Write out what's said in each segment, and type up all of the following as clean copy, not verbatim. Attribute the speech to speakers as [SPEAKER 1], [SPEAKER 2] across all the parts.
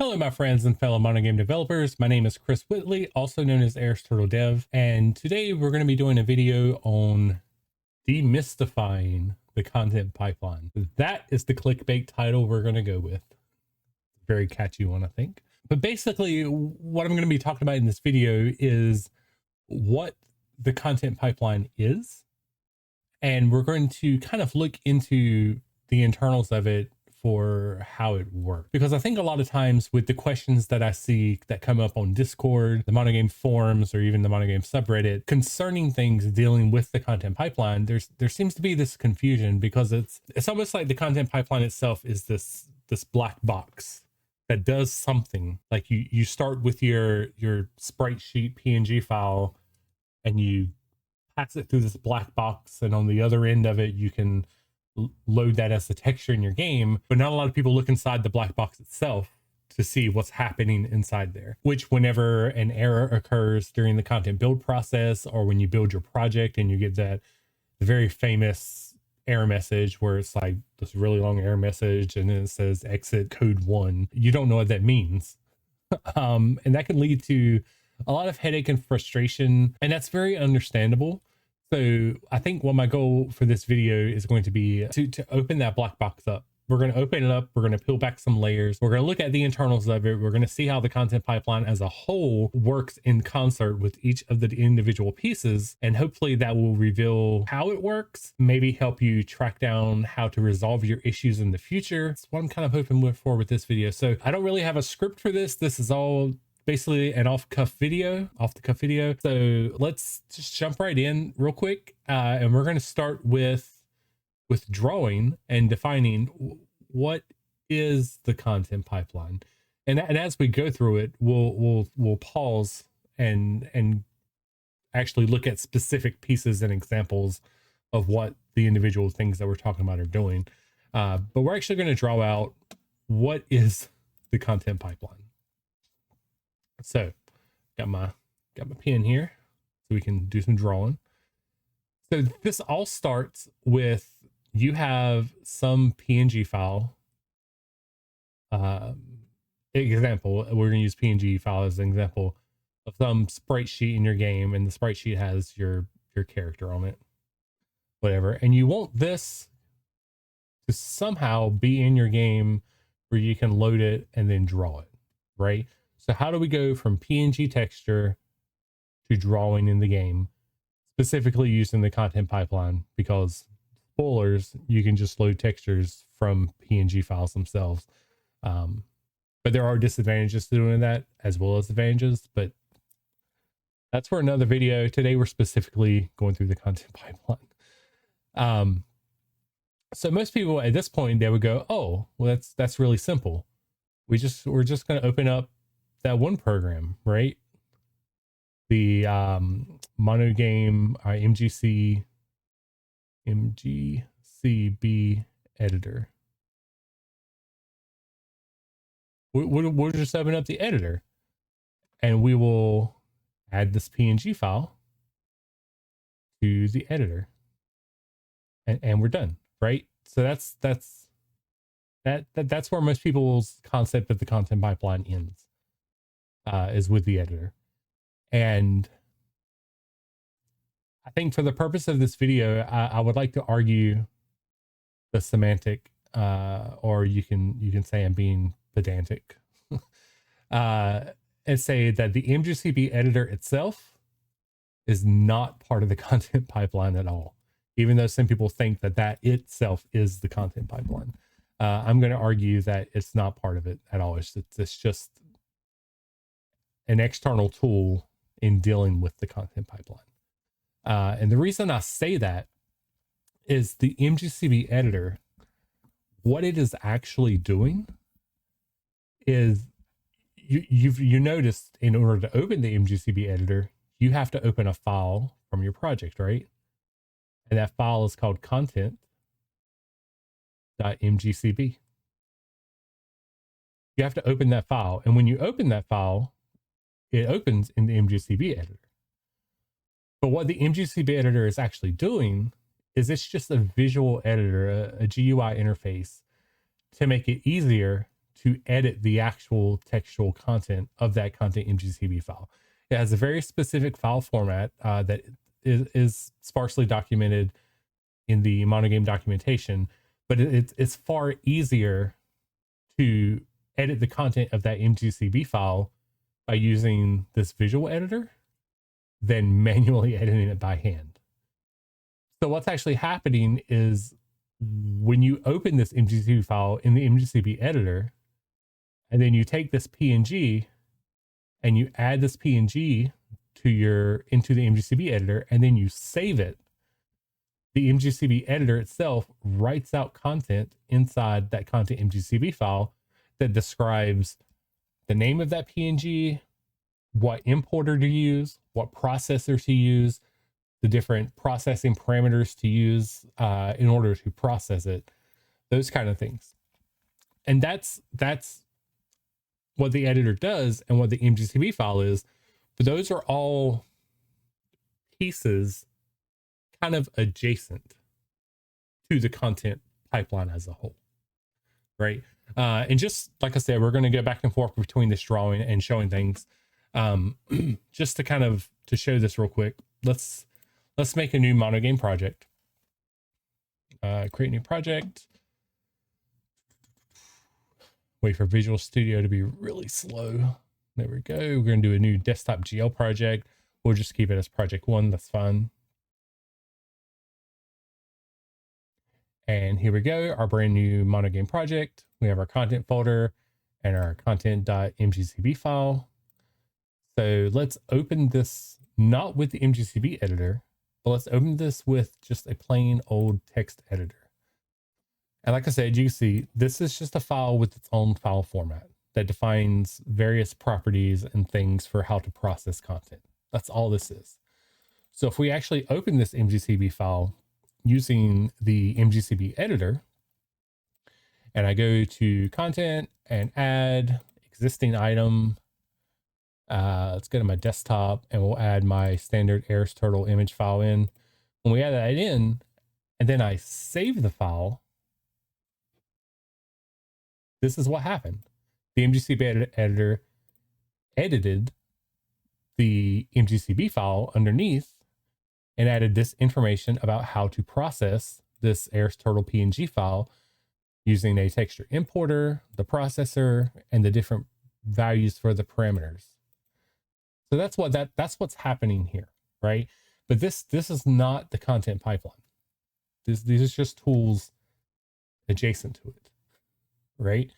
[SPEAKER 1] Hello, my friends and fellow MonoGame developers. My name is Chris Whitley, also known as Turtle Dev, and today we're going to be doing a video on demystifying the content pipeline. That is the clickbait title we're going to go with. Very catchy one, I think. But basically, what I'm going to be talking about in this video is what the content pipeline is, and we're going to kind of look into the internals of it for how it works. Because I think a lot of times with the questions that I see that come up on Discord, the MonoGame forums, or even the MonoGame subreddit concerning things dealing with the content pipeline, there seems to be this confusion because it's almost like the content pipeline itself is this black box that does something. Like you start with your sprite sheet PNG file and you pass it through this black box, and on the other end of it you can load that as a texture in your game, but not a lot of people look inside the black box itself to see what's happening inside there, which whenever an error occurs during the content build process, or when you build your project and you get that very famous error message where it's like this really long error message and then it says exit code 1, you don't know what that means. And that can lead to a lot of headache and frustration, and that's very understandable. So I think what my goal for this video is going to be to open that black box up. We're going to open it up. We're going to peel back some layers. We're going to look at the internals of it. We're going to see how the content pipeline as a whole works in concert with each of the individual pieces. And hopefully that will reveal how it works, maybe help you track down how to resolve your issues in the future. That's what I'm kind of hoping for with this video. So I don't really have a script for this. This is all basically an off the cuff video. So let's just jump right in real quick. And we're going to start with drawing and defining what is the content pipeline. And as we go through it, we'll pause and actually look at specific pieces and examples of what the individual things that we're talking about are doing. But we're actually going to draw out what is the content pipeline. So got my pen here so we can do some drawing. So this all starts with you have some PNG file. Example, we're going to use PNG file as an example of some sprite sheet in your game, and the sprite sheet has your character on it, whatever. And you want this to somehow be in your game where you can load it and then draw it, right? So how do we go from PNG texture to drawing in the game, specifically using the content pipeline? Because spoilers, you can just load textures from PNG files themselves. But there are disadvantages to doing that as well as advantages, but that's for another video. Today, we're specifically going through the content pipeline. So most people at this point, they would go, oh, well, that's really simple. We're just going to open up that one program, right? The MonoGame MGCB editor. We'll just open up the editor and we will add this PNG file to the editor, and we're done, right? So that's where most people's concept of the content pipeline ends. Is with the editor. And I think for the purpose of this video, I would like to argue the semantic, or you can say I'm being pedantic, and say that the MGCB editor itself is not part of the content pipeline at all, even though some people think that itself is the content pipeline. I'm going to argue that it's not part of it at all. It's just an external tool in dealing with the content pipeline. And the reason I say that is the MGCB editor, what it is actually doing is you noticed in order to open the MGCB editor, you have to open a file from your project, right? And that file is called content.mgcb. You have to open that file. And when you open that file, it opens in the MGCB editor. But what the MGCB editor is actually doing is it's just a visual editor, a GUI interface to make it easier to edit the actual textual content of that content MGCB file. It has a very specific file format that is sparsely documented in the MonoGame documentation, but it's far easier to edit the content of that MGCB file by using this visual editor than manually editing it by hand. So what's actually happening is when you open this MGCB file in the MGCB editor, and then you take this PNG and you add this PNG into the MGCB editor, and then you save it, the MGCB editor itself writes out content inside that content MGCB file that describes the name of that PNG, what importer to use, what processor to use, the different processing parameters to use in order to process it, those kind of things. And that's what the editor does and what the MGCB file is. But those are all pieces kind of adjacent to the content pipeline as a whole, right? And just like I said, we're going to go back and forth between this drawing and showing things. Just to kind of to show this real quick, let's make a new MonoGame project. Create new project. Wait for Visual Studio to be really slow. There we go. We're going to do a new desktop GL project. We'll just keep it as project 1. That's fine. And here we go, our brand new MonoGame project. We have our content folder and our content.mgcb file. So let's open this, not with the MGCB editor, but let's open this with just a plain old text editor. And like I said, you can see this is just a file with its own file format that defines various properties and things for how to process content. That's all this is. So if we actually open this MGCB file using the MGCB editor, and I go to content and add existing item, let's go to my desktop and we'll add my standard Airs Turtle image file in. When we add that in, and then I save the file, this is what happened. The MGCB editor edited the MGCB file underneath and added this information about how to process this Airs Turtle PNG file using a texture importer, the processor, and the different values for the parameters. So that's what's happening here, right? But this is not the content pipeline. These are just tools adjacent to it, right?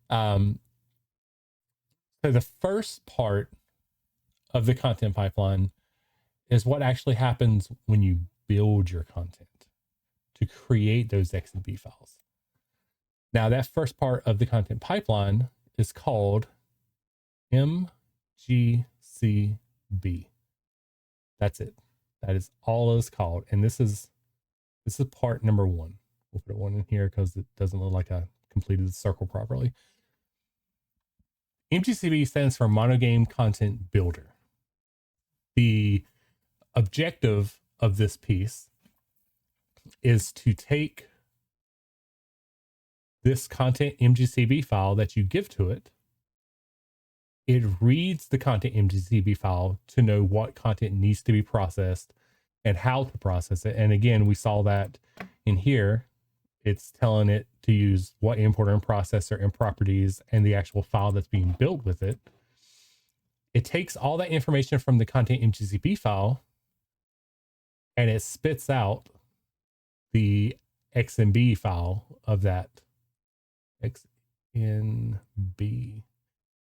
[SPEAKER 1] So the first part of the content pipeline is what actually happens when you build your content to create those XMB files. Now that first part of the content pipeline is called MGCB. That's it. That is all it's called. And this is part number 1. We'll put a 1 in here because it doesn't look like I completed the circle properly. MGCB stands for MonoGame Content Builder. The objective of this piece is to take this content MGCB file that you give to it. It reads the content MGCB file to know what content needs to be processed and how to process it. And again, we saw that in here. It's telling it to use what importer and processor and properties and the actual file that's being built with it. It takes all that information from the content MGCB file and it spits out the XMB file of that XMB.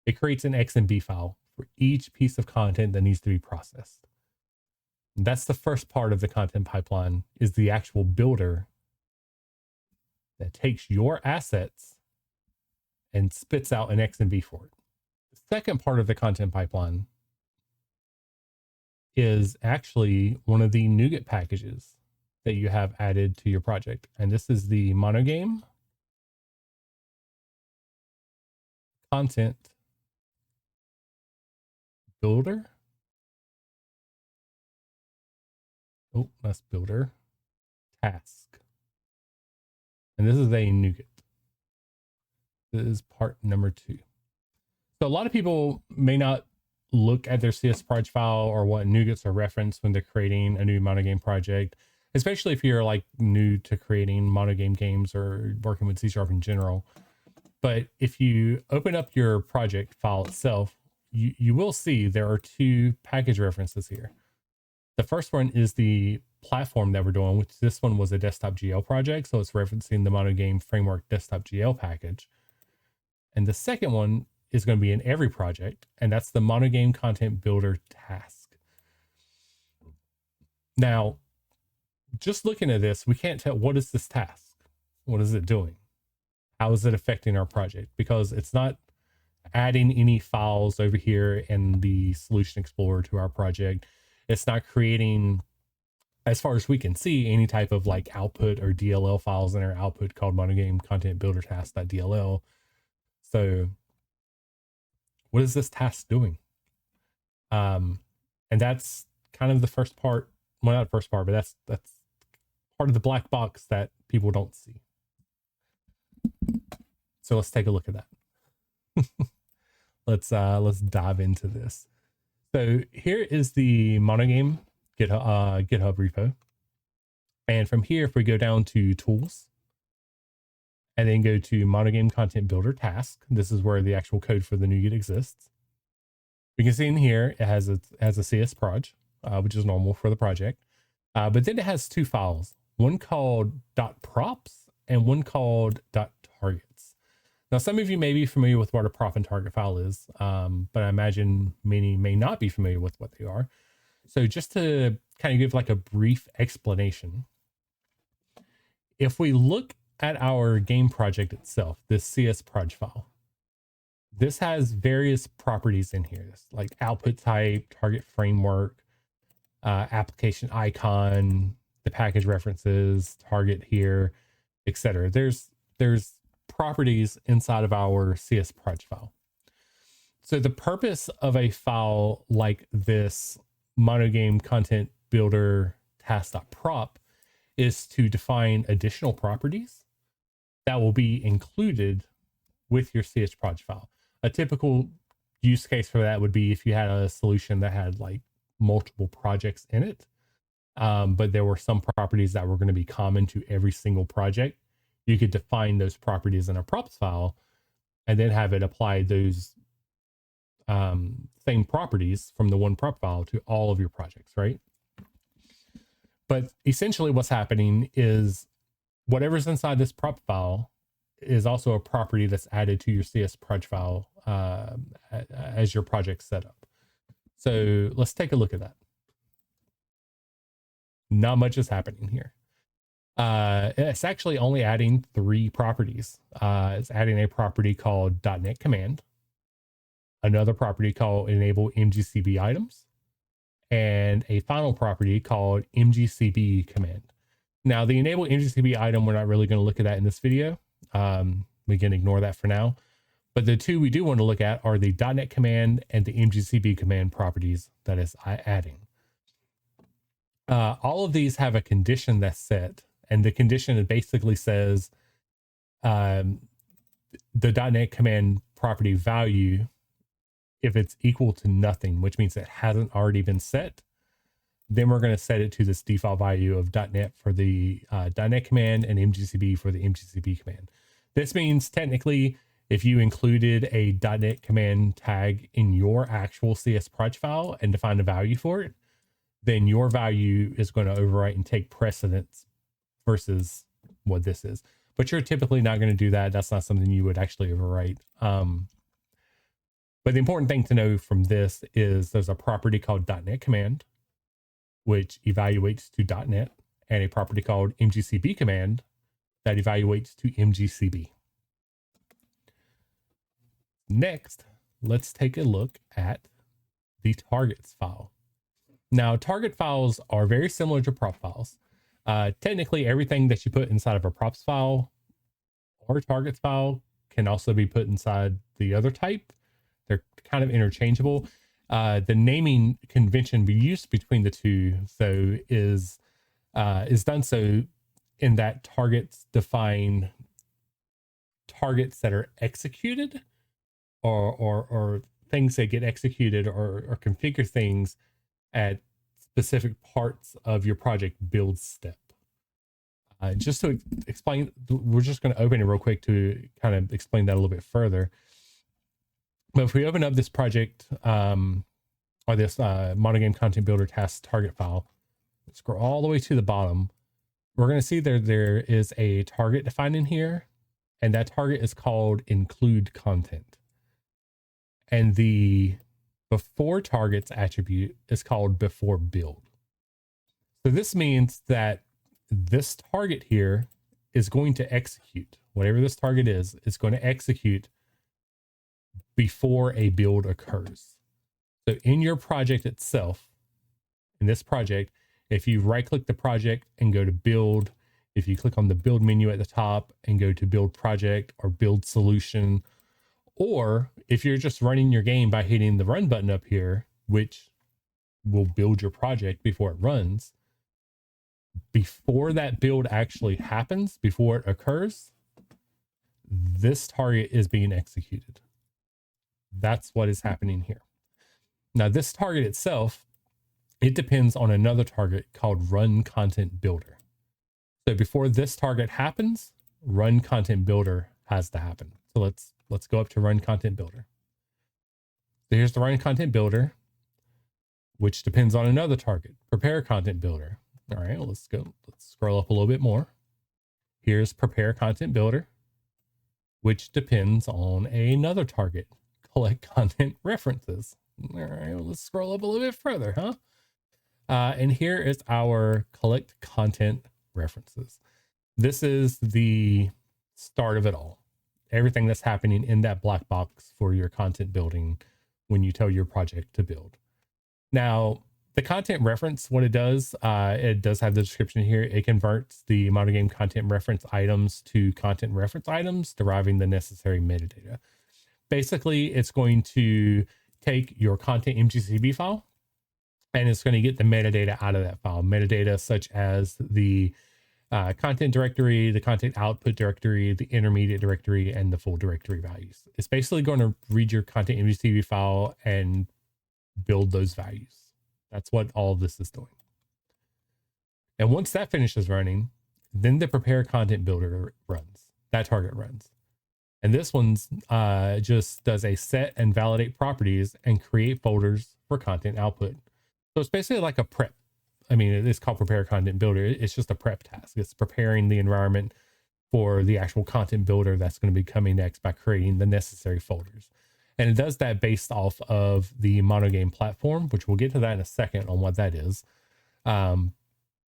[SPEAKER 1] It creates an XMB file for each piece of content that needs to be processed. And that's the first part of the content pipeline, is the actual builder that takes your assets and spits out an XMB for it. The second part of the content pipeline is actually one of the NuGet packages that you have added to your project. And this is the MonoGame Content Builder. Oh, that's Builder Task. And this is a NuGet. This is part number 2. So a lot of people may not look at their CS project file or what NuGets are referenced when they're creating a new MonoGame project, especially if you're like new to creating MonoGame games or working with C# in general. But if you open up your project file itself, you will see there are 2 package references here. The first one is the platform that we're doing, which this one was a desktop GL project. So it's referencing the MonoGame framework desktop GL package. And the second one is going to be in every project, and that's the MonoGame content builder task. Now, just looking at this, we can't tell, what is this task? What is it doing? How is it affecting our project? Because it's not adding any files over here in the Solution Explorer to our project. It's not creating, as far as we can see, any type of like output or DLL files in our output called MonoGame content builder task.dll. So what is this task doing? And that's kind of the first part. Well, not the first part, but that's part of the black box that people don't see. So let's take a look at that. Let's dive into this. So here is the MonoGame GitHub repo. And from here, if we go down to tools and then go to MonoGame content builder task, this is where the actual code for the NuGet exists. We can see in here, it has a CS proj, which is normal for the project. But then it has 2 files, one called .props and one called .targets. Now, some of you may be familiar with what a prop and target file is, but I imagine many may not be familiar with what they are. So just to kind of give like a brief explanation, if we look at our game project itself, this CS proj file, this has various properties in here, like output type, target framework, application icon, the package references, target here, etc. There's properties inside of our CS proj file. So the purpose of a file like this MonoGame content builder task.prop is to define additional properties that will be included with your CS proj file. A typical use case for that would be if you had a solution that had like multiple projects in it, but there were some properties that were going to be common to every single project. You could define those properties in a props file and then have it apply those same properties from the one prop file to all of your projects, right? But essentially what's happening is whatever's inside this prop file is also a property that's added to your CS proj file as your project setup. So let's take a look at that. Not much is happening here. It's actually only adding 3 properties. It's adding a property called .NET command, another property called enable MGCB items, and a final property called MGCB command. Now, the enable MGCB item, we're not really going to look at that in this video. We can ignore that for now. But the 2 we do want to look at are the .NET command and the MGCB command properties that is adding. All of these have a condition that's set, and the condition basically says the .NET command property value, if it's equal to nothing, which means it hasn't already been set, then we're going to set it to this default value of .NET for the .NET command and MGCB for the MGCB command. This means technically, if you included a .NET command tag in your actual CS proj file and defined a value for it, then your value is going to overwrite and take precedence versus what this is. But you're typically not going to do that. That's not something you would actually overwrite. But the important thing to know from this is there's a property called .NET command, which evaluates to .NET, and a property called MGCB command that evaluates to MGCB. Next, let's take a look at the targets file. Now, target files are very similar to prop files. Technically, everything that you put inside of a props file or targets file can also be put inside the other type. They're kind of interchangeable. The naming convention we use between the 2, though, is done so in that targets define targets that are executed or things that get executed or configure things at specific parts of your project build step. Just to explain, we're just going to open it real quick to kind of explain that a little bit further. But if we open up this project or this MonoGame content builder task target file, scroll all the way to the bottom, we're going to see there is a target defined in here, and that target is called include content. And the before targets attribute is called before build. So this means that this target here is going to execute. Whatever this target is going to execute before a build occurs. So in your project itself, in this project, if you right click the project and go to build, if you click on the build menu at the top and go to build project or build solution, or if you're just running your game by hitting the run button up here, which will build your project before it runs, before that build actually happens, before it occurs, this target is being executed. That's what is happening here. Now, this target itself, it depends on another target called run content builder. So before this target happens, run content builder has to happen. So let's go up to run content builder. So here's the run content builder, which depends on another target, prepare content builder. All right, well, let's scroll up a little bit more. Here's prepare content builder, which depends on another target, collect content references. All right, well, let's scroll up a little bit further, huh? And here is our collect content references. This is the start of it all. Everything that's happening in that black box for your content building when you tell your project to build. Now, the content reference, what it does have the description here. It converts the MonoGame content reference items to content reference items, deriving the necessary metadata. Basically, it's going to take your content MGCB file, and it's going to get the metadata out of that file. Metadata such as the content directory, the content output directory, the intermediate directory, and the full directory values. It's basically going to read your content MGCB file and build those values. That's what all of this is doing. And once that finishes running, then the prepare content builder runs. That target runs. And this one's just does a set and validate properties and create folders for content output. So it's basically like a prep. I mean, it's called prepare content builder. It's just a prep task. It's preparing the environment for the actual content builder that's going to be coming next by creating the necessary folders. And it does that based off of the MonoGame platform, which we'll get to that in a second on what that is. But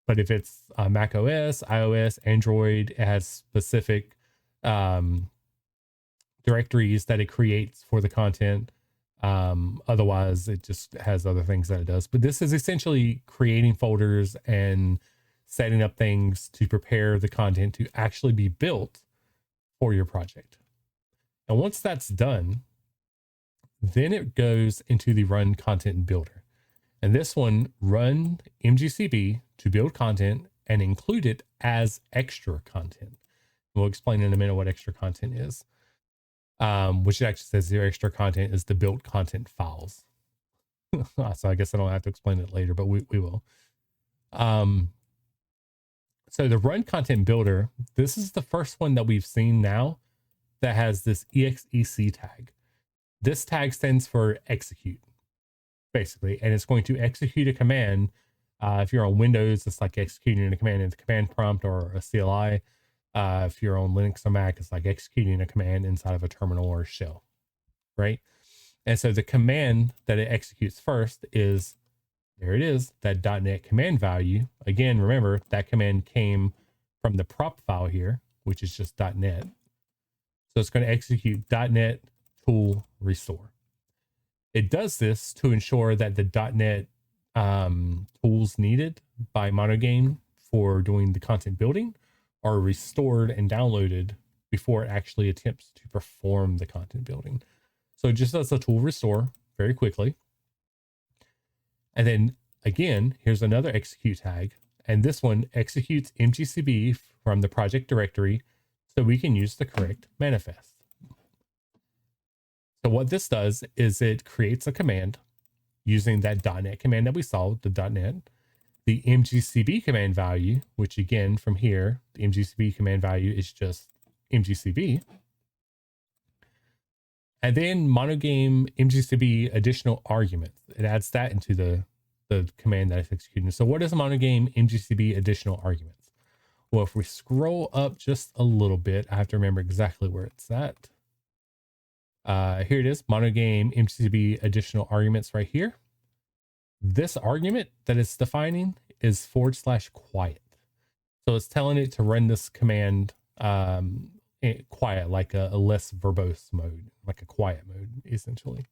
[SPEAKER 1] if it's Mac OS, iOS, Android, it has specific directories that it creates for the content. Otherwise, it just has other things that it does. But this is essentially creating folders and setting up things to prepare the content to actually be built for your project. And once that's done, then it goes into the run content builder. And this one, run MGCB to build content and include it as extra content. We'll explain in a minute what extra content is. Which actually says the extra content is the built content files. So I guess I don't have to explain it later, but we will. So the run content builder, this is the first one that we've seen now that has this exec tag. This tag stands for execute, basically, and it's going to execute a command. If you're on Windows, it's like executing a command in the command prompt or a CLI. If you're on Linux or Mac, it's like executing a command inside of a terminal or a shell, right? And so the command that it executes first is, there it is, that .NET command value. Again, remember, that command came from the prop file here, which is just .NET. So it's going to execute .NET tool restore. It does this to ensure that the .NET tools needed by MonoGame for doing the content building are restored and downloaded before it actually attempts to perform the content building. So it just does a tool restore very quickly. And then again, here's another execute tag. And this one executes MGCB from the project directory so we can use the correct manifest. So what this does is it creates a command using that .NET command that we saw, the .NET, the MGCB command value, which again, from here, the MGCB command value is just MGCB. And then MonoGame MGCB additional arguments. It adds that into the command that it's executing. So what is MonoGame MGCB additional arguments? Well, if we scroll up just a little bit, I have to remember exactly where it's at. Here it is, MonoGame MGCB additional arguments right here. This argument that it's defining is /quiet. So it's telling it to run this command quiet, like a less verbose mode, like a quiet mode, essentially.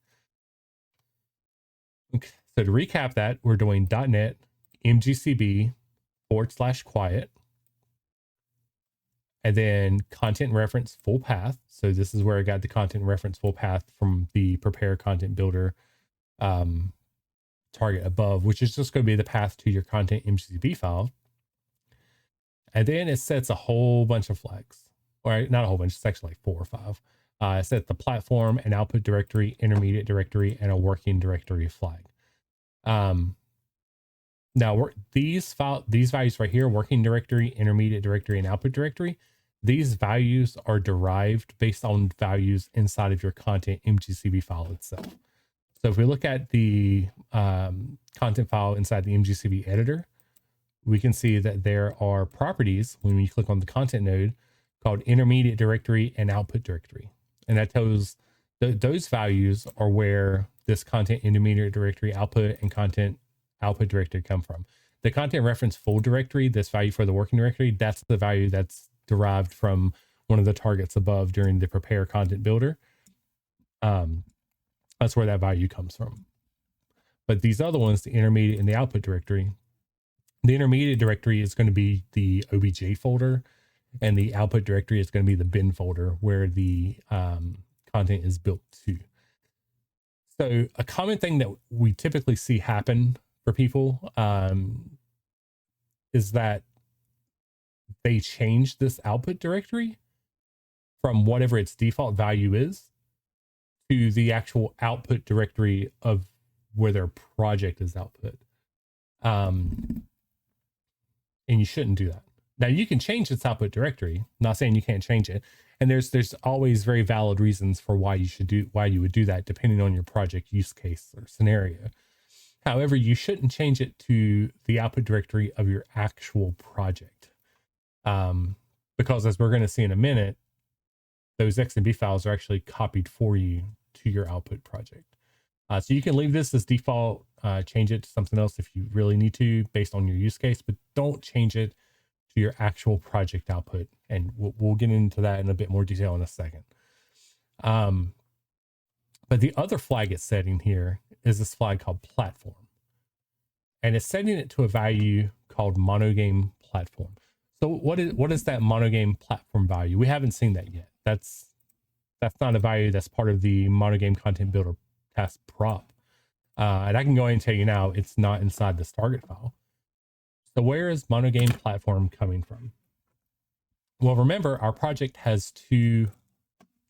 [SPEAKER 1] Okay, so to recap that, we're doing .NET MGCB /quiet, and then content reference full path. So this is where I got the content reference full path from the prepare content builder target above, which is just going to be the path to your content MGCB file. And then it sets a whole bunch of flags, or not a whole bunch, it's actually like 4 or 5. It sets the platform, an output directory, intermediate directory, and a working directory flag. Now these values right here, working directory, intermediate directory, and output directory, these values are derived based on values inside of your content MGCB file itself. So if we look at the content file inside the MGCB editor, we can see that there are properties when we click on the content node called intermediate directory and output directory. And that tells those values are where this content intermediate directory output and content output directory come from. The content reference full directory, this value for the working directory, that's the value that's derived from one of the targets above during the prepare content builder. That's where that value comes from. But these other ones, the intermediate and the output directory, the intermediate directory is going to be the OBJ folder, and the output directory is going to be the bin folder where the content is built to. So a common thing that we typically see happen for people is that they change this output directory from whatever its default value is to the actual output directory of where their project is output. And you shouldn't do that. Now you can change its output directory. I'm not saying you can't change it. And there's always very valid reasons for why you would do that, depending on your project use case or scenario. However, you shouldn't change it to the output directory of your actual project. Because as we're going to see in a minute, those XMB files are actually copied for you to your output project. So you can leave this as default, change it to something else if you really need to based on your use case, but don't change it to your actual project output. And we'll get into that in a bit more detail in a second. But the other flag it's setting here is this flag called platform. And it's setting it to a value called MonoGame platform. So what is that MonoGame platform value? We haven't seen that yet. That's not a value that's part of the MonoGame content builder task prop. And I can go ahead and tell you now, it's not inside this target file. So where is MonoGame platform coming from? Well, remember our project has 2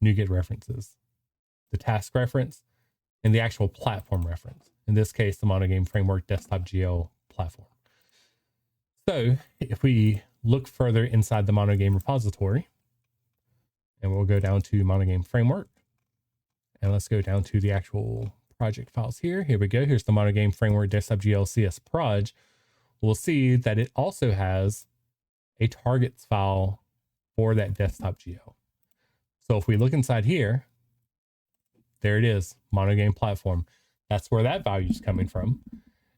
[SPEAKER 1] NuGet references, the task reference and the actual platform reference. In this case, the MonoGame framework desktop GL platform. So if we look further inside the MonoGame repository, and we'll go down to MonoGame framework, and let's go down to the actual project files here. Here we go. Here's the MonoGame framework desktop GL CS proj. We'll see that it also has a targets file for that desktop GL. So if we look inside here, there it is, MonoGame platform. That's where that value is coming from.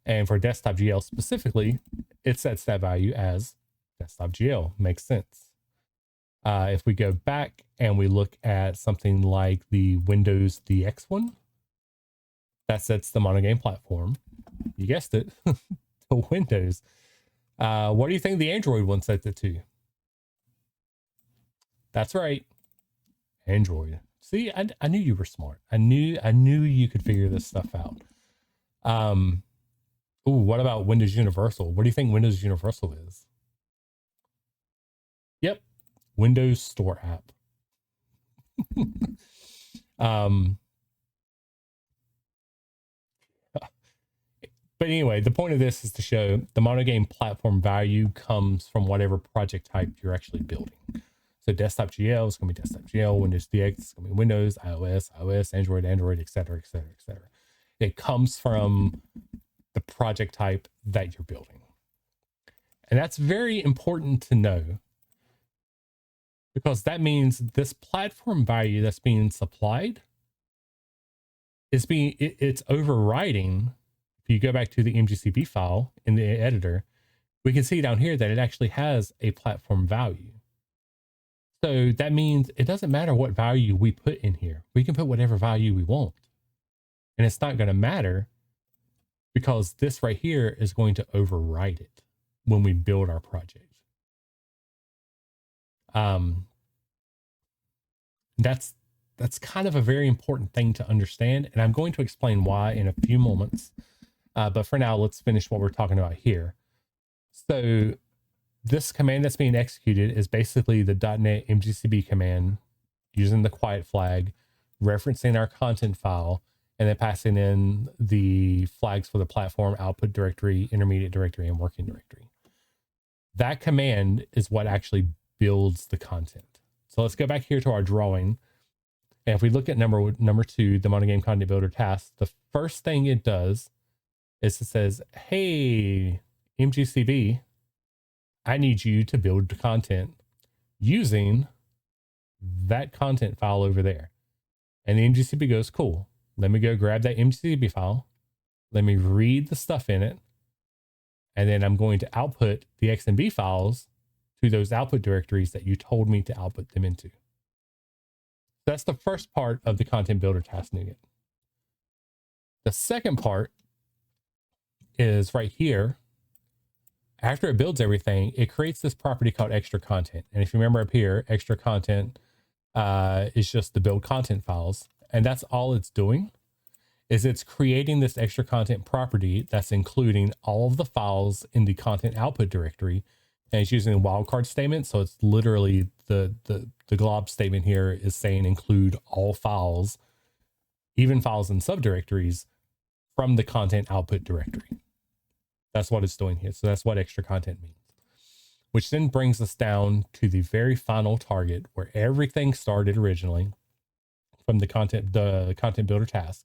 [SPEAKER 1] And for desktop GL specifically, it sets that value as desktop GL. Makes sense. If we go back and we look at something like the Windows DX one, that sets the MonoGame platform. You guessed it, to Windows. What do you think the Android one sets it to? That's right, Android. See, I knew you were smart. I knew you could figure this stuff out. Ooh, what about Windows Universal? What do you think Windows Universal is? Yep, Windows Store app. But anyway, the point of this is to show the MonoGame platform value comes from whatever project type you're actually building. So desktop GL is going to be desktop GL, Windows DX is going to be Windows, iOS, Android, etc., etc., etc. It comes from the project type that you're building. And that's very important to know, because that means this platform value that's being supplied is it's overriding. If you go back to the MGCB file in the editor, we can see down here that it actually has a platform value. So that means it doesn't matter what value we put in here. We can put whatever value we want. And it's not going to matter, because this right here is going to override it when we build our project. That's kind of a very important thing to understand. And I'm going to explain why in a few moments. But for now, let's finish what we're talking about here. So this command that's being executed is basically the .NET MGCB command using the quiet flag, referencing our content file, and then passing in the flags for the platform, output directory, intermediate directory, and working directory. That command is what actually builds the content. So let's go back here to our drawing. And if we look at number 2, the MonoGame content builder task, the first thing it does is it says, hey, MGCB, I need you to build the content using that content file over there. And the MGCB goes, cool. Let me go grab that MGCB file. Let me read the stuff in it. And then I'm going to output the XMB files to those output directories that you told me to output them into. That's the first part of the content builder task NuGet. The second part is right here. After it builds everything, it creates this property called extra content. And if you remember up here, extra content is just the build content files. And that's all it's doing, is it's creating this extra content property that's including all of the files in the content output directory. And it's using a wildcard statement. So it's literally the glob statement here is saying include all files, even files in subdirectories, from the content output directory. That's what it's doing here. So that's what extra content means, which then brings us down to the very final target where everything started originally from the content builder task,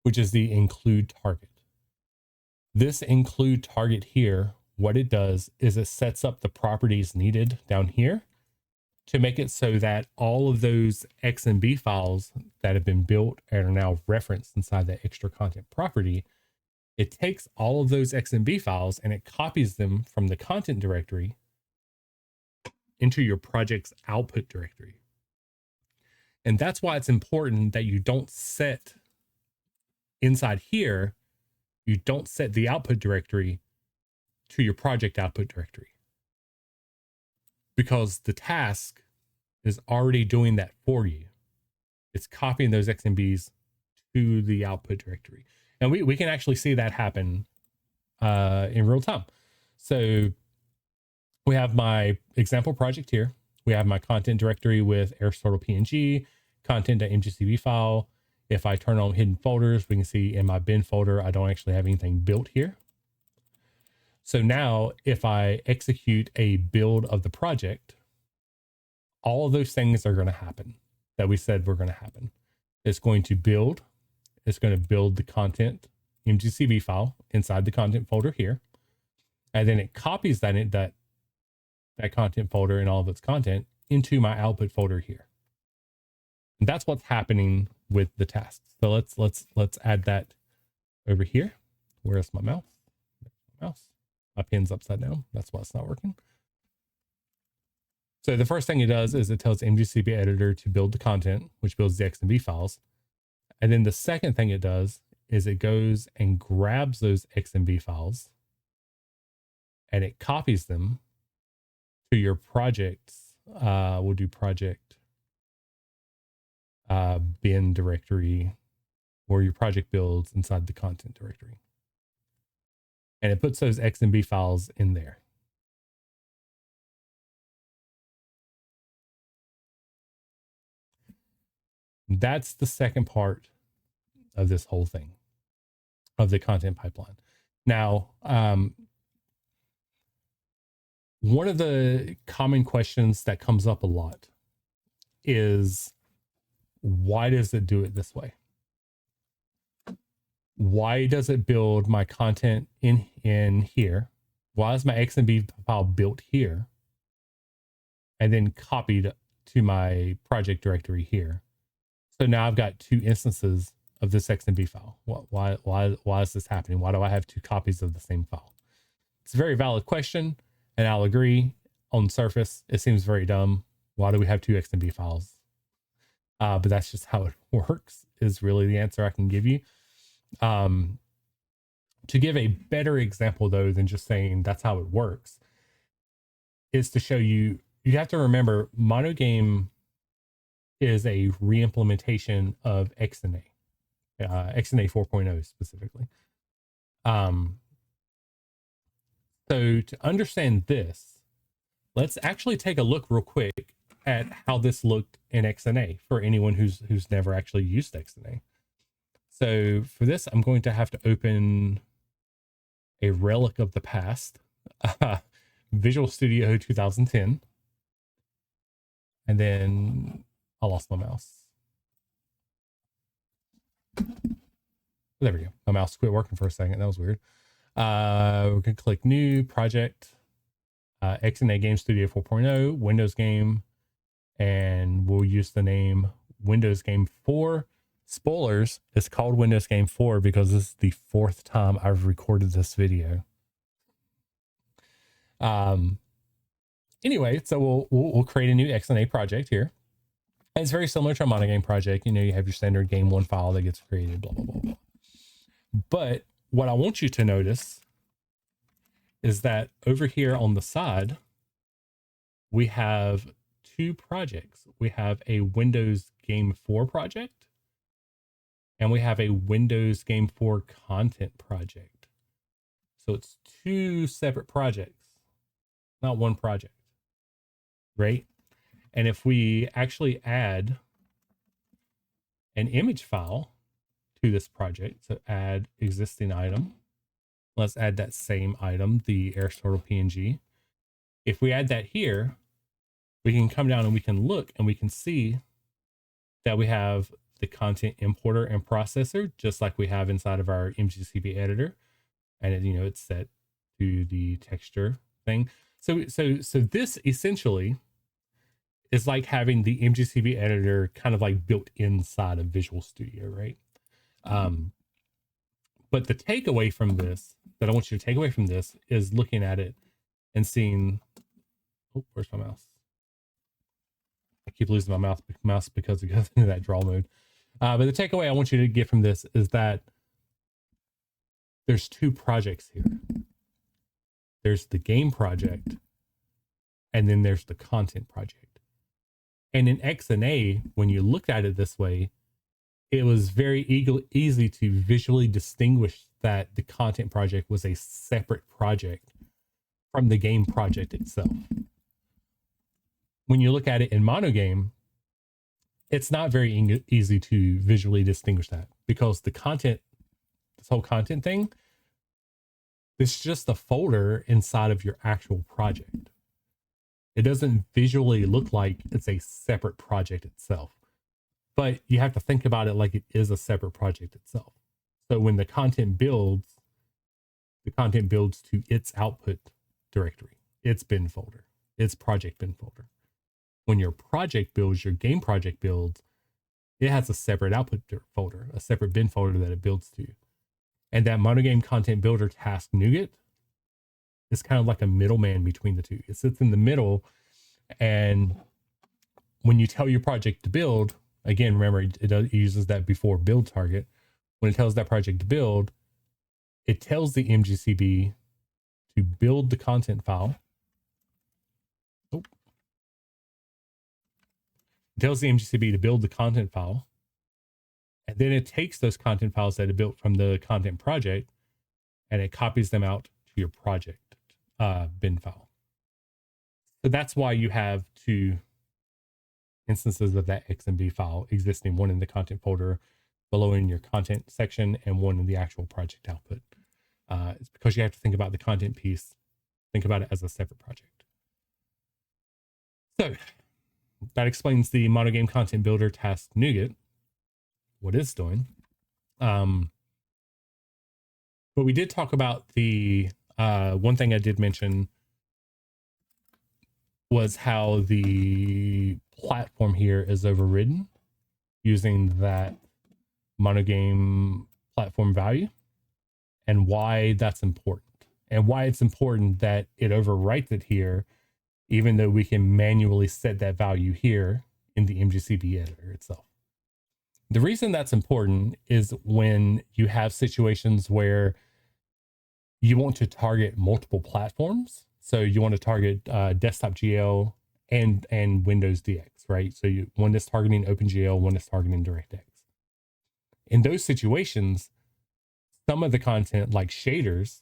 [SPEAKER 1] which is the include target. This include target here, what it does is it sets up the properties needed down here to make it so that all of those XMB files that have been built and are now referenced inside the extra content property, it takes all of those XMB files and it copies them from the content directory into your project's output directory. And that's why it's important that you don't set inside here, you don't set the output directory to your project output directory, because the task is already doing that for you. It's copying those XMBs to the output directory. And we can actually see that happen in real time. So we have my example project here. We have my content directory with AirSturtle.png, content.mgcb file. If I turn on hidden folders, we can see in my bin folder, I don't actually have anything built here. So now if I execute a build of the project, all of those things are going to happen that we said were going to happen. It's going to build. It's going to build the content MGCB file inside the content folder here. And then it copies that content folder and all of its content into my output folder here. And that's what's happening with the tasks. So let's add that over here. Where's my mouse? My pin's upside down. That's why it's not working. So the first thing it does is it tells MGCB editor to build the content, which builds the XMB files. And then the second thing it does is it goes and grabs those XMB files and it copies them to your project's, we'll do project bin directory, where your project builds inside the content directory. And it puts those XMB files in there. That's the second part of this whole thing, of the content pipeline. Now, one of the common questions that comes up a lot is, why does it do it this way? Why does it build my content in here? Why is my XMB file built here and then copied to my project directory here? So now I've got two instances of this XMB file. Why is this happening? Why do I have two copies of the same file? It's a very valid question, and I'll agree, on surface, it seems very dumb. Why do we have two XMB files? But that's just how it works, is really the answer I can give you. To give a better example, though, than just saying that's how it works, is to show you, you have to remember, MonoGame is a re-implementation of XNA, XNA 4.0 specifically. So to understand this, let's actually take a look real quick at how this looked in XNA for anyone who's never actually used XNA. So for this, I'm going to have to open a relic of the past, Visual Studio 2010. And then I lost my mouse. There we go. My mouse quit working for a second. That was weird. We're going to click New Project, XNA Game Studio 4.0, Windows Game, and we'll use the name Windows Game 4. Spoilers, it's called Windows Game 4 because this is the fourth time I've recorded this video. Anyway, so we'll create a new XNA project here. And it's very similar to a MonoGame project. You know, you have your standard game one file that gets created, blah, blah, blah, blah. But what I want you to notice is that over here on the side, we have two projects. We have a Windows Game 4 project, and we have a Windows Game 4 content project. So it's two separate projects, not one project, right? And if we actually add an image file to this project, so add existing item, let's add that same item, the Aristotle PNG. If we add that here, we can come down and we can look and we can see that we have the content importer and processor, just like we have inside of our MGCB editor. And it, you know, it's set to the texture thing. So this essentially is like having the MGCB editor kind of like built inside of Visual Studio, right? But the takeaway from this, that I want you to take away from this, is looking at it and seeing, oh, where's my mouse? I keep losing my mouse because it goes into that draw mode. But the takeaway I want you to get from this is that there's two projects here. There's the game project, and then there's the content project. And in XNA, when you looked at it this way, it was very easy to visually distinguish that the content project was a separate project from the game project itself. When you look at it in MonoGame, it's not very easy to visually distinguish that, because the content, this whole content thing, it's just a folder inside of your actual project. It doesn't visually look like it's a separate project itself, but you have to think about it like it is a separate project itself. So when the content builds to its output directory, its bin folder, its project bin folder. When your project builds, your game project builds, it has a separate output folder, a separate bin folder that it builds to. And that MonoGame content builder task NuGet is kind of like a middleman between the two. It sits in the middle, and when you tell your project to build, again, remember, it uses that before build target. When it tells that project to build, it tells the MGCB to build the content file. Oh. It tells the MGCB to build the content file. And then it takes those content files that it built from the content project and it copies them out to your project bin file. So that's why you have two instances of that XMB file existing, one in the content folder below in your content section and one in the actual project output. It's because you have to think about the content piece, think about it as a separate project. So that explains the MonoGame content builder task NuGet, what it's doing. But we did talk about the one thing I did mention was how the platform here is overridden using that MonoGame platform value, and why that's important, and why it's important that it overwrites it here, even though we can manually set that value here in the MGCB editor itself. The reason that's important is when you have situations where you want to target multiple platforms. So you want to target desktop GL and Windows DX, right? So one is targeting OpenGL, one is targeting DirectX. In those situations, some of the content like shaders,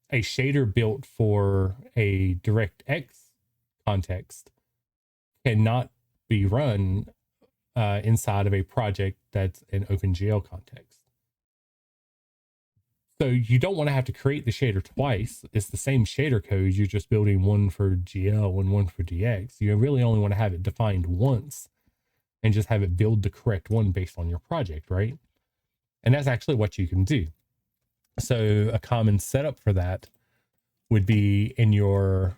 [SPEAKER 1] a shader built for a DirectX context cannot be run inside of a project that's an OpenGL context. So you don't want to have to create the shader twice. It's the same shader code. You're just building one for GL and one for DX. You really only want to have it defined once and just have it build the correct one based on your project, right? And that's actually what you can do. So a common setup for that would be in your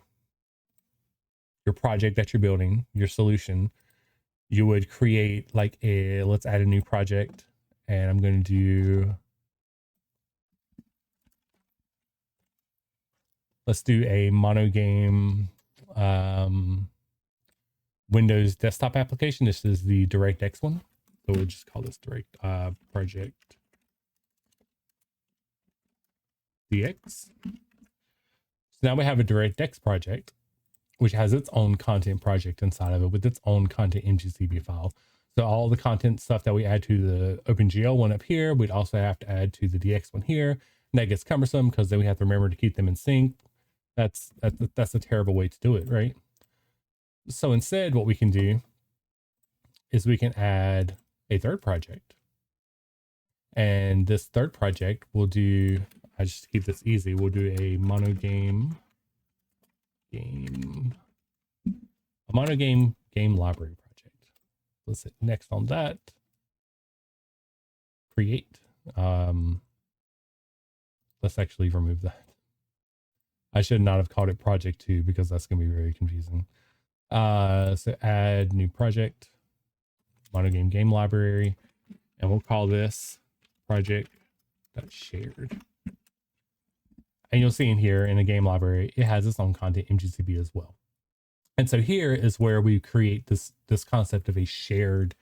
[SPEAKER 1] project that you're building, your solution. You would create like let's add a new project, and I'm going to do, let's do a MonoGame Windows desktop application. This is the DirectX one. So we'll just call this project DX. So now we have a DirectX project, which has its own content project inside of it with its own content MGCB file. So all the content stuff that we add to the OpenGL one up here, we'd also have to add to the DX one here. And that gets cumbersome because then we have to remember to keep them in sync. That's a terrible way to do it, right? So instead, what we can do is we can add a third project. And this third project will do, I just keep this easy, we'll do a MonoGame game library project. Let's hit next on that. Create. Let's actually remove that. I should not have called it project 2 because that's going to be very confusing. So add new project, MonoGame game library, and we'll call this project.shared. And you'll see in here in the game library, it has its own content MGCB as well. And so here is where we create this concept of a shared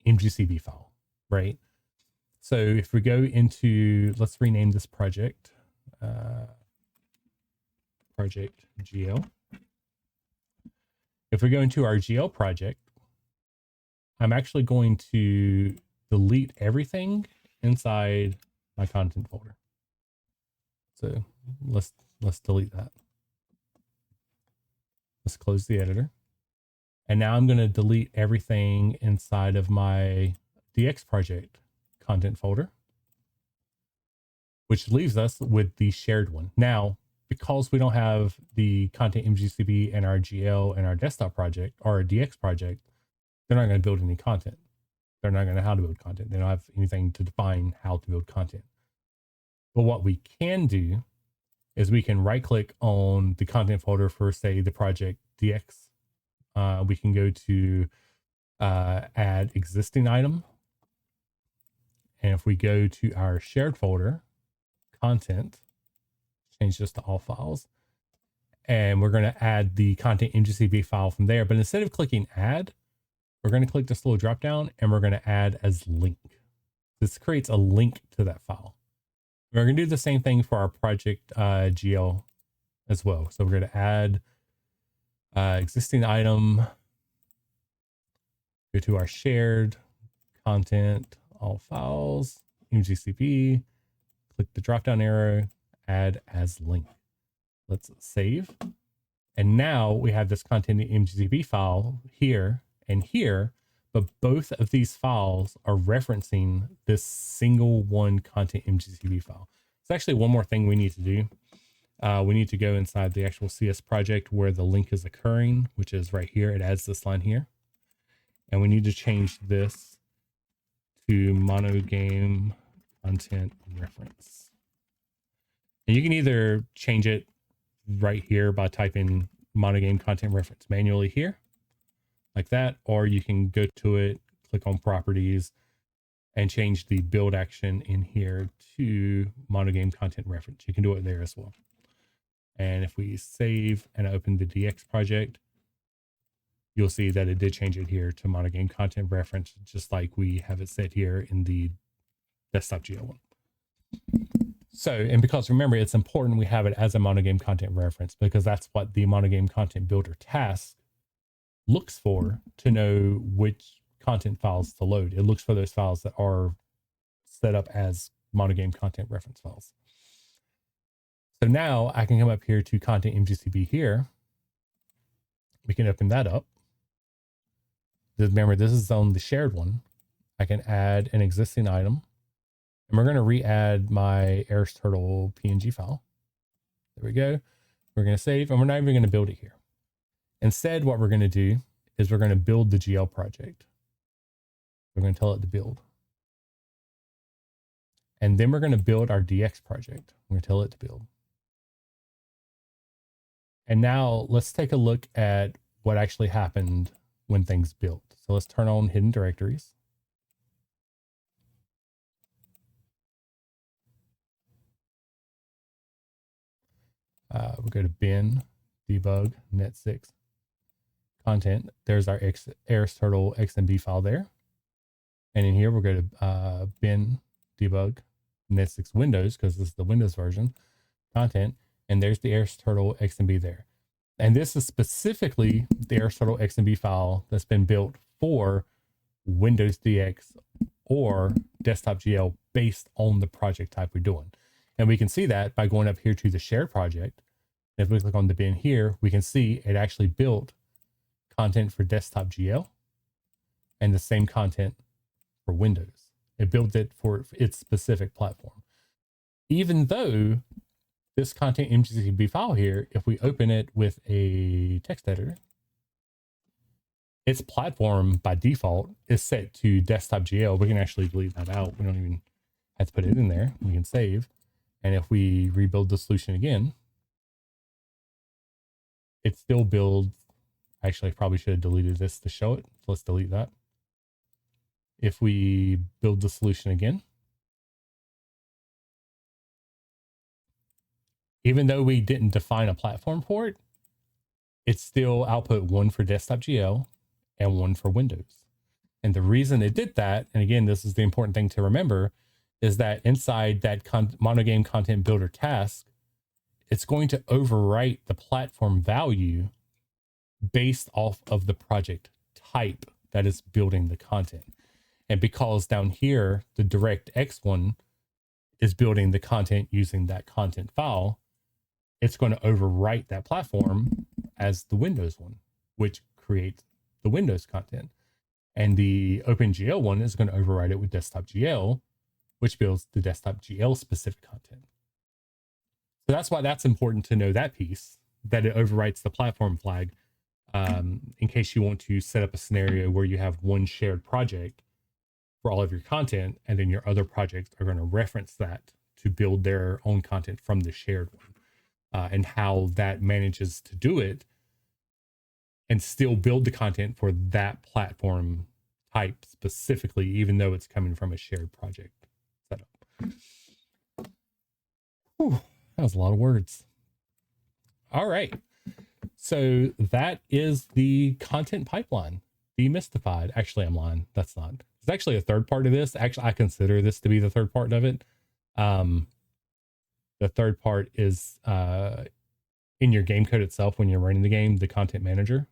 [SPEAKER 1] MGCB file, right? So if we go into, let's rename this project, project GL. If we go into our GL project, I'm actually going to delete everything inside my content folder. So let's delete that. Let's close the editor. And now I'm going to delete everything inside of my DX project content folder, which leaves us with the shared one. Now, because we don't have the content MGCB in our GL and our desktop project or our DX project, they're not going to build any content. They're not going to know how to build content. They don't have anything to define how to build content. But what we can do is we can right click on the content folder for, say, the project DX. We can go to add existing item. And if we go to our shared folder, content, change this to all files. And we're going to add the content MGCB file from there. But instead of clicking add, we're going to click this little drop down and we're going to add as link. This creates a link to that file. We're going to do the same thing for our project GL as well. So we're going to add existing item, go to our shared content, all files, MGCB, click the drop down arrow, add as link. Let's save. And now we have this content MGCB file here, and here, but both of these files are referencing this single one content MGCB file. It's actually one more thing we need to do. We need to go inside the actual CS project where the link is occurring, which is right here. It adds this line here. And we need to change this to MonoGame content reference. And you can either change it right here by typing MonoGame content reference manually here, like that, or you can go to it, click on properties, and change the build action in here to MonoGame content reference. You can do it there as well. And if we save and open the DX project, you'll see that it did change it here to MonoGame content reference, just like we have it set here in the desktop GL one. So, and because remember, it's important we have it as a MonoGame content reference because that's what the MonoGame content builder task looks for to know which content files to load. It looks for those files that are set up as MonoGame content reference files. So now I can come up here to content MGCB here. We can open that up. Remember, this is on the shared one. I can add an existing item. And we're going to re-add my AirSturtle PNG file. There we go. We're going to save, and we're not even going to build it here. Instead, what we're going to do is we're going to build the GL project. We're going to tell it to build. And then we're going to build our DX project. We're going to tell it to build. And now let's take a look at what actually happened when things built. So let's turn on hidden directories. We'll go to bin, debug, net6, content. There's our AirSturtle XMB file there. And in here, we'll go to bin, debug, net6 Windows, because this is the Windows version, content. And there's the AirSturtle XMB there. And this is specifically the AirSturtle XMB file that's been built for Windows DX or Desktop GL based on the project type we're doing. And we can see that by going up here to the shared project. If we click on the bin here, we can see it actually built content for Desktop GL and the same content for Windows. It built it for its specific platform. Even though this content MGCB file here, if we open it with a text editor, its platform by default is set to Desktop GL. We can actually delete that out. We don't even have to put it in there. We can save. And if we rebuild the solution again, it still builds. Actually, I probably should have deleted this to show it. So let's delete that. If we build the solution again, even though we didn't define a platform for it, it still output one for Desktop GL and one for Windows. And the reason it did that, and again, this is the important thing to remember, is that inside that MonoGame content builder task, it's going to overwrite the platform value based off of the project type that is building the content. And because down here, the DirectX one is building the content using that content file, it's going to overwrite that platform as the Windows one, which creates the Windows content. And the OpenGL one is going to overwrite it with Desktop GL, which builds the Desktop GL specific content. So that's why that's important to know that piece, that it overwrites the platform flag in case you want to set up a scenario where you have one shared project for all of your content, and then your other projects are going to reference that to build their own content from the shared one, and how that manages to do it and still build the content for that platform type specifically, even though it's coming from a shared project setup. Whew, that was a lot of words. All right. So that is the content pipeline demystified. Actually, I'm lying. That's not. It's actually a third part of this. Actually, I consider this to be the third part of it. The third part is in your game code itself when you're running the game, the content manager.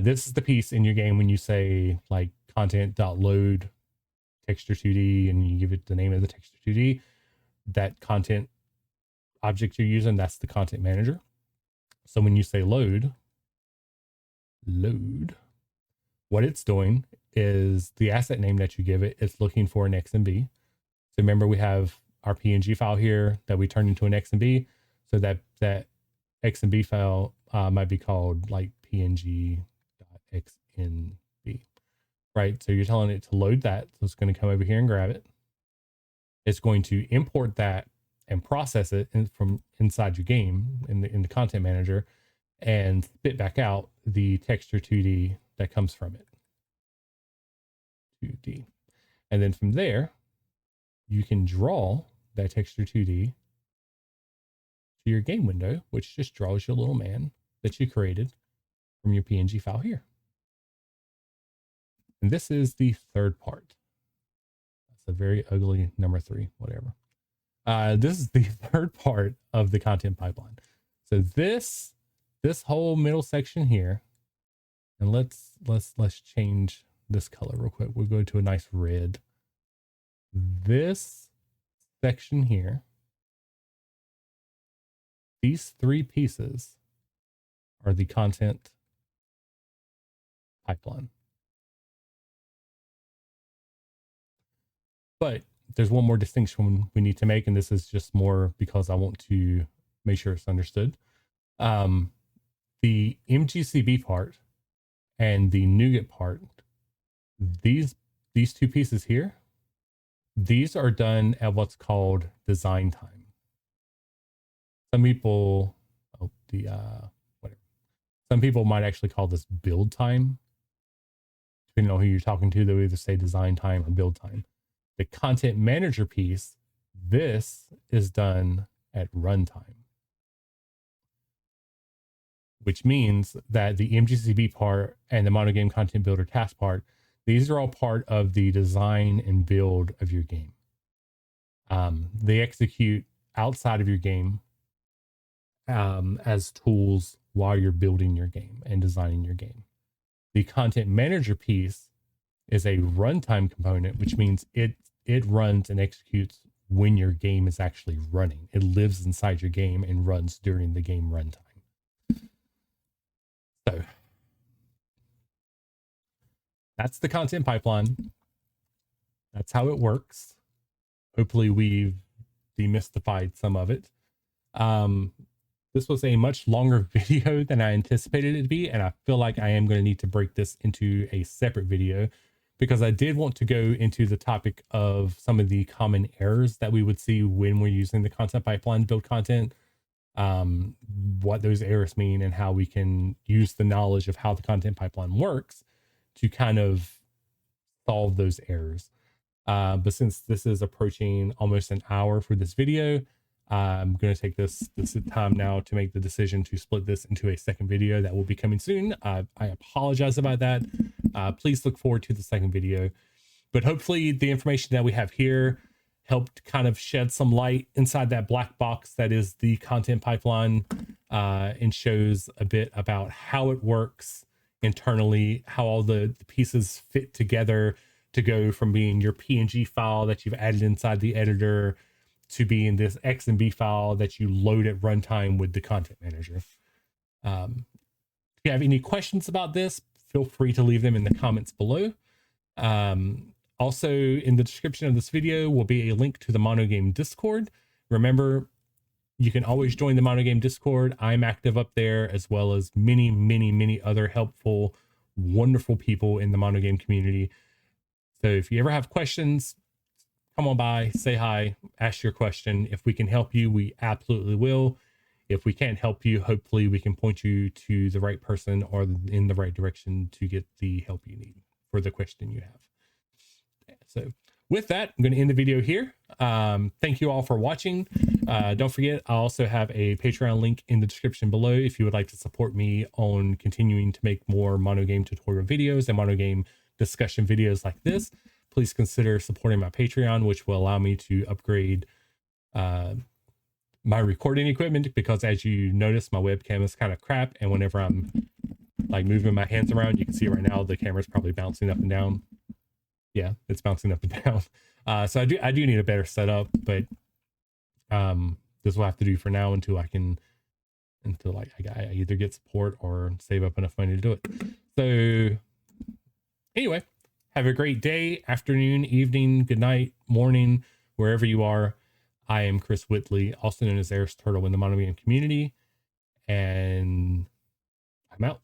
[SPEAKER 1] This is the piece in your game when you say like content.load texture 2D and you give it the name of the texture 2D. That content object you're using, that's the content manager. So when you say load, what it's doing is the asset name that you give it, it's looking for an XMB. So remember, we have our PNG file here that we turned into an XMB. So that XMB file might be called like png.xnb, right? So you're telling it to load that. So it's going to come over here and grab it. It's going to import that and process it from inside your game in the content manager and spit back out the texture 2D that comes from it. 2D. And then from there, you can draw that texture 2D to your game window, which just draws your little man that you created from your PNG file here. And this is the third part. That's a very ugly number 3, whatever. This is the third part of the content pipeline. So this whole middle section here, and let's change this color real quick. We'll go to a nice red. This section here, these 3 pieces are the content pipeline. But there's one more distinction we need to make, and this is just more because I want to make sure it's understood. The MGCB part and the NuGet part, these 2 pieces here, these are done at what's called design time. Some people, whatever. Some people might actually call this build time. Depending on who you're talking to, they'll either say design time or build time. The content manager piece, this is done at runtime, which means that the MGCB part and the MonoGame content builder task part, these are all part of the design and build of your game. They execute outside of your game as tools while you're building your game and designing your game. The content manager piece is a runtime component, which means it runs and executes when your game is actually running. It lives inside your game and runs during the game runtime. So that's the content pipeline. That's how it works. Hopefully we've demystified some of it. This was a much longer video than I anticipated it to be, and I feel like I am going to need to break this into a separate video because I did want to go into the topic of some of the common errors that we would see when we're using the content pipeline to build content, what those errors mean, and how we can use the knowledge of how the content pipeline works to kind of solve those errors. But since this is approaching almost an hour for this video, I'm going to take this time now to make the decision to split this into a second video that will be coming soon. I apologize about that. Please look forward to the second video. But hopefully the information that we have here helped kind of shed some light inside that black box that is the content pipeline, and shows a bit about how it works internally, how all the pieces fit together to go from being your PNG file that you've added inside the editor to being this XMB file that you load at runtime with the content manager. If you have any questions about this, feel free to leave them in the comments below. Also, in the description of this video will be a link to the MonoGame Discord. Remember, you can always join the MonoGame Discord. I'm active up there, as well as many, many, many other helpful, wonderful people in the MonoGame community. So if you ever have questions, come on by, say hi, ask your question. If we can help you, we absolutely will. If we can't help you, hopefully we can point you to the right person or in the right direction to get the help you need for the question you have. So with that, I'm going to end the video here. Thank you all for watching. Don't forget, I also have a Patreon link in the description below if you would like to support me on continuing to make more MonoGame tutorial videos and MonoGame discussion videos like this. Please consider supporting my Patreon, which will allow me to upgrade my recording equipment, because as you notice, my webcam is kind of crap, and whenever I'm like moving my hands around, you can see right now the camera's probably bouncing up and down. Yeah, it's bouncing up and down. So I do need a better setup, but this will have to do for now until until like I either get support or save up enough money to do it. So anyway, have a great day, afternoon, evening, good night, morning, wherever you are. I am Chris Whitley, also known as Air's Turtle in the MonoGame community, and I'm out.